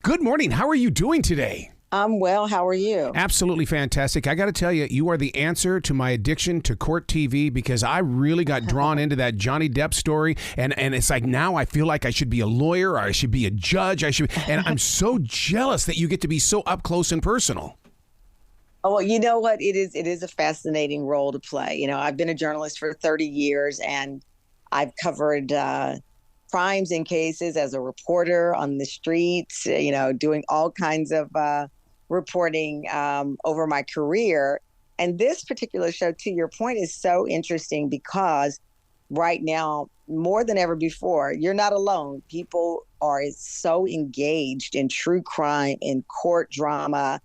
Good morning. How are you doing today? I'm well. How are you? Absolutely fantastic. I got to tell you, you are the answer to my addiction to court TV because I really got drawn into that Johnny Depp story. And it's like now I feel like I should be a lawyer or I should be a judge. And I'm so jealous that you get to be so up close and personal. Oh, well, you know what? It is a fascinating role to play. You know, I've been a journalist for 30 years and I've covered crimes and cases as a reporter on the streets, you know, doing all kinds of reporting over my career. And this particular show, to your point, is so interesting because right now, more than ever before, you're not alone. People are so engaged in true crime, in court drama.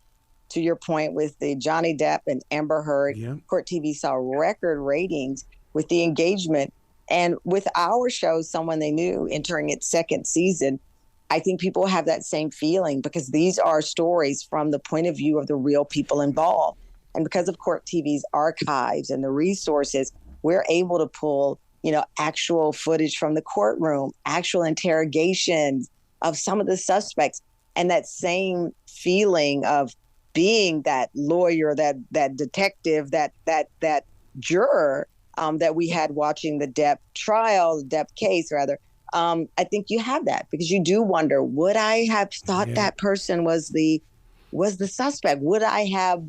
To your point with the Johnny Depp and Amber Heard, Court TV saw record ratings with the engagement. And with our show, Someone They Knew, entering its second season, I think people have that same feeling because these are stories from the point of view of the real people involved. And because of Court TV's archives and the resources, we're able to pull, you know, actual footage from the courtroom, actual interrogations of some of the suspects, and that same feeling of being that lawyer, that detective, that juror that we had watching the Depp trial, the Depp case rather. I think you have that because you do wonder, would I have thought that person was the suspect? Would I have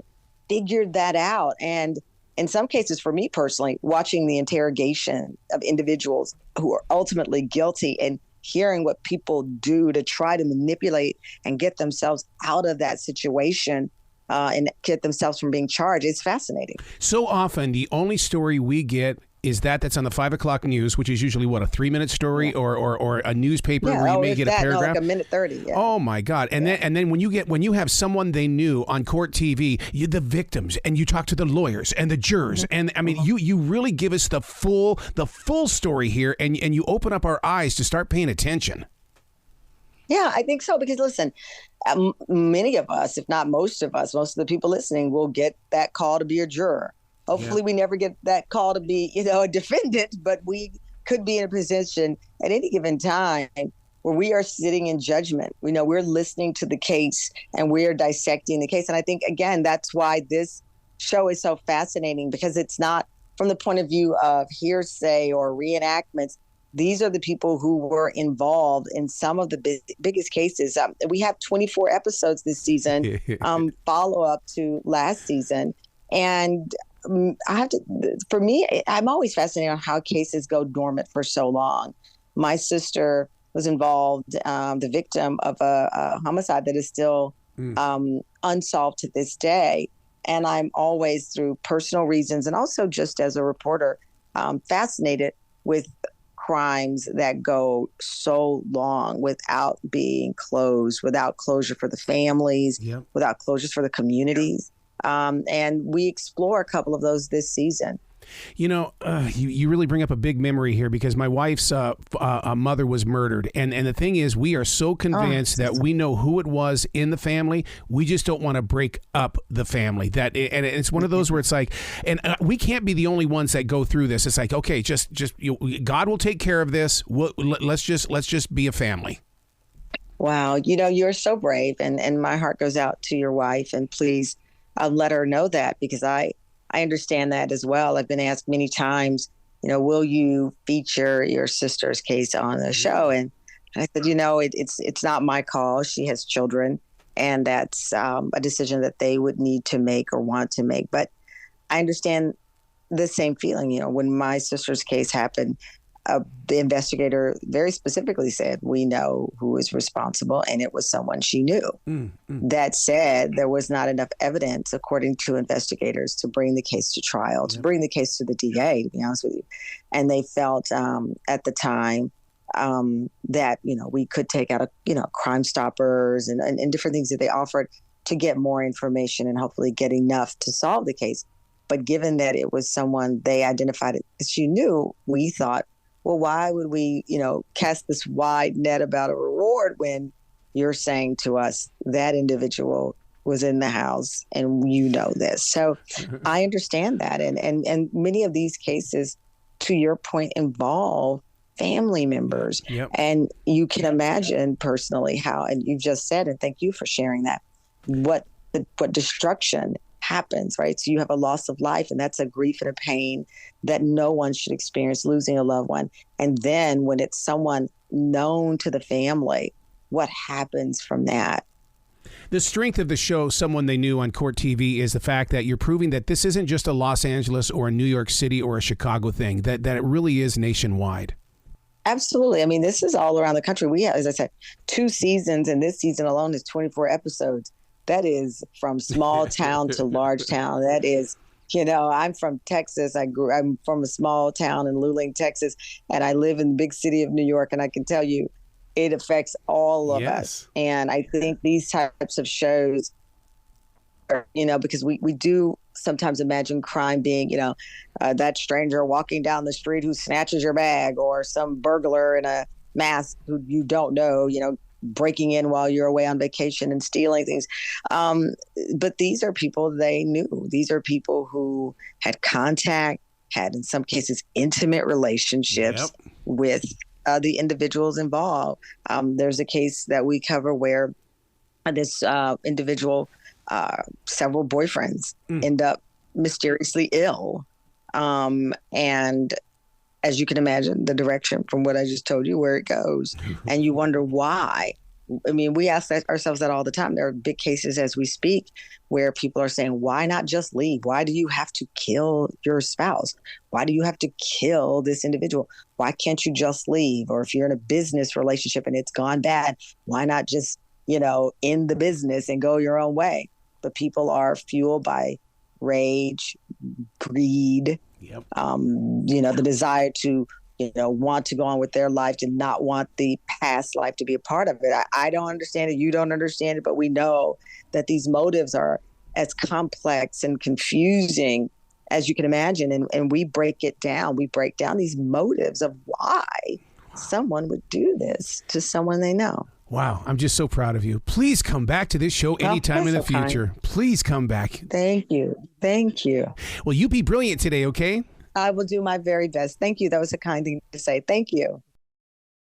figured that out? And in some cases, for me personally, watching the interrogation of individuals who are ultimately guilty and hearing what people do to try to manipulate and get themselves out of that situation and get themselves from being charged, it's fascinating. So often, the only story we get is that's on the 5 o'clock news, which is usually what, a 3-minute story or a newspaper where you may get a paragraph. No, like a minute 30. Yeah. Oh my God! And then when you have Someone They Knew on Court TV, the victims, and you talk to the lawyers and the jurors, and I mean you really give us the full story here, and you open up our eyes to start paying attention. Yeah, I think so. Because listen, many of us, if not most of us, most of the people listening will get that call to be a juror. Hopefully we never get that call to be, you know, a defendant, but we could be in a position at any given time where we are sitting in judgment. You know, we're listening to the case and we're dissecting the case. And I think, again, that's why this show is so fascinating, because it's not from the point of view of hearsay or reenactments. These are the people who were involved in some of the biggest cases. We have 24 episodes this season, follow up to last season. And for me, I'm always fascinated on how cases go dormant for so long. My sister was involved, the victim of a homicide that is still unsolved to this day. And I'm always, through personal reasons and also just as a reporter, fascinated with crimes that go so long without being closed, without closure for the families, without closures for the communities. And we explore a couple of those this season. You know, you really bring up a big memory here, because my wife's mother was murdered. And the thing is, we are so convinced that we know who it was in the family. We just don't want to break up the family. And it's one of those where it's like, and we can't be the only ones that go through this. It's like, okay, just God will take care of this. Let's just be a family. Wow. You know, you're so brave. And my heart goes out to your wife. And please let her know that, because I understand that as well. I've been asked many times, you know, will you feature your sister's case on the show? And I said, you know, it's not my call. She has children, and that's a decision that they would need to make or want to make. But I understand the same feeling. You know, when my sister's case happened, the investigator very specifically said, we know who is responsible, and it was someone she knew. That said, there was not enough evidence, according to investigators, to bring the case to trial, to bring the case to the DA, to be honest with you. And they felt at the time that, you know, we could take out, Crime Stoppers and different things that they offered to get more information and hopefully get enough to solve the case. But given that it was someone they identified as she knew, we thought, well, why would we, cast this wide net about a reward when you're saying to us that individual was in the house and you know this? So I understand that. And many of these cases, to your point, involve family members. Yep. And you can imagine personally how, and you just said, and thank you for sharing that, what destruction happens, right? So you have a loss of life, and that's a grief and a pain that no one should experience, losing a loved one. And then when it's someone known to the family, what happens from that? The strength of the show, Someone They Knew on Court TV, is the fact that you're proving that this isn't just a Los Angeles or a New York City or a Chicago thing, that it really is nationwide. Absolutely. I mean, this is all around the country. We have, as I said, 2 seasons, and this season alone is 24 episodes. That is from small town to large town. That is, I'm from Texas. I'm from a small town in Luling, Texas, and I live in the big city of New York. And I can tell you, it affects all of us. And I think these types of shows, because we do sometimes imagine crime being, that stranger walking down the street who snatches your bag, or some burglar in a mask who you don't know, breaking in while you're away on vacation and stealing things. But these are people they knew. These are people who had contact, had in some cases intimate relationships with the individuals involved. There's a case that we cover where this individual, several boyfriends end up mysteriously ill. And as you can imagine, the direction from what I just told you, where it goes, and you wonder why. I mean, we ask ourselves that all the time. There are big cases as we speak where people are saying, why not just leave? Why do you have to kill your spouse? Why do you have to kill this individual? Why can't you just leave? Or if you're in a business relationship and it's gone bad, why not just, end the business and go your own way? But people are fueled by rage, greed, the desire to, want to go on with their life, to not want the past life to be a part of it. I don't understand it. You don't understand it. But we know that these motives are as complex and confusing as you can imagine. And we break it down. We break down these motives of why someone would do this to someone they know. Wow. I'm just so proud of you. Please come back to this show anytime in the future. Please come back. Thank you. Thank you. Well, you be brilliant today, okay? I will do my very best. Thank you. That was a kind thing to say. Thank you.